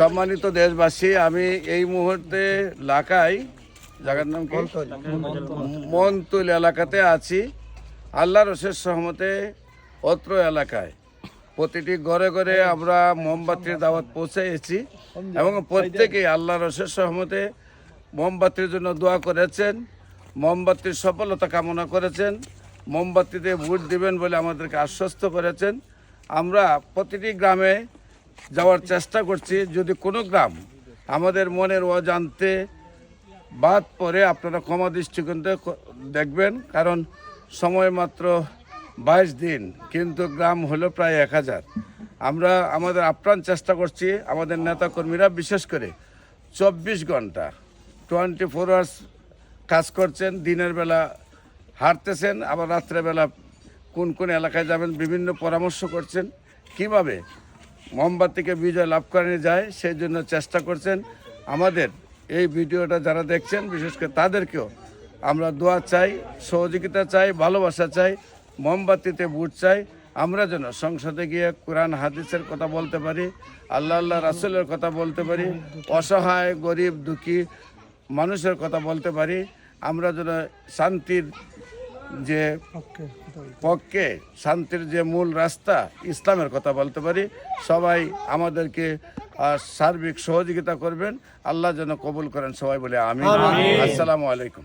সম্মানিত দেশবাসী, আমি এই মুহূর্তে লাকাই জায়গার নাম কি মনতুল এলাকাতে আছি। আল্লাহর অশেষ সহমতে অত্র এলাকায় প্রতিটি ঘরে ঘরে আমরা মোমবাতির দাওয়াত পৌঁছেছি এবং প্রত্যেকেই আল্লাহর অশেষ সহমতে মোমবাতির জন্য দোয়া করেছেন, মোমবাতির সফলতা কামনা করেছেন, মোমবাতিতে ভোট দিবেন বলে আমাদেরকে আশ্বস্ত করেছেন। আমরা প্রতিটি গ্রামে যাওয়ার চেষ্টা করছি। যদি কোনো গ্রাম আমাদের মনের অজান্তে বাদ পড়ে আপনারা ক্ষমা দৃষ্টিকোণে দেখবেন, কারণ সময় মাত্র 22 দিন, কিন্তু গ্রাম হলো প্রায় 1000। আমরা আমাদের আপ্রাণ চেষ্টা করছি, আমাদের নেতাকর্মীরা বিশেষ করে 24 ঘন্টা 24 আওয়ার্স কাজ করছেন। দিনের বেলা হাঁটতেছেন, আবার রাত্রেবেলা কোন কোন এলাকায় যাবেন বিভিন্ন পরামর্শ করছেন, কিভাবে মোমবাতিকে বিজয় লাভ করানো যায় সেই জন্য চেষ্টা করছেন। আমাদের এই ভিডিওটা যারা দেখছেন বিশেষ করে তাদেরকেও আমরা দোয়া চাই, সহযোগিতা চাই, ভালোবাসা চাই, মোমবাতিতে ভোট চাই। আমরা যেন সংসদে গিয়ে কোরআন হাদিসের কথা বলতে পারি, আল্লাহ রাসূলের কথা বলতে পারি, অসহায় গরিব দুঃখী মানুষের কথা বলতে পারি। আমরা যেন শান্তির যে পক্ষে, শান্তির যে মূল রাস্তা ইসলামের কথা বলতে পারি। সবাই আমাদেরকে সার্বিক সহযোগিতা করবেন, আল্লাহ যেন কবুল করেন। সবাই বলে আমিন। আসসালামু আলাইকুম।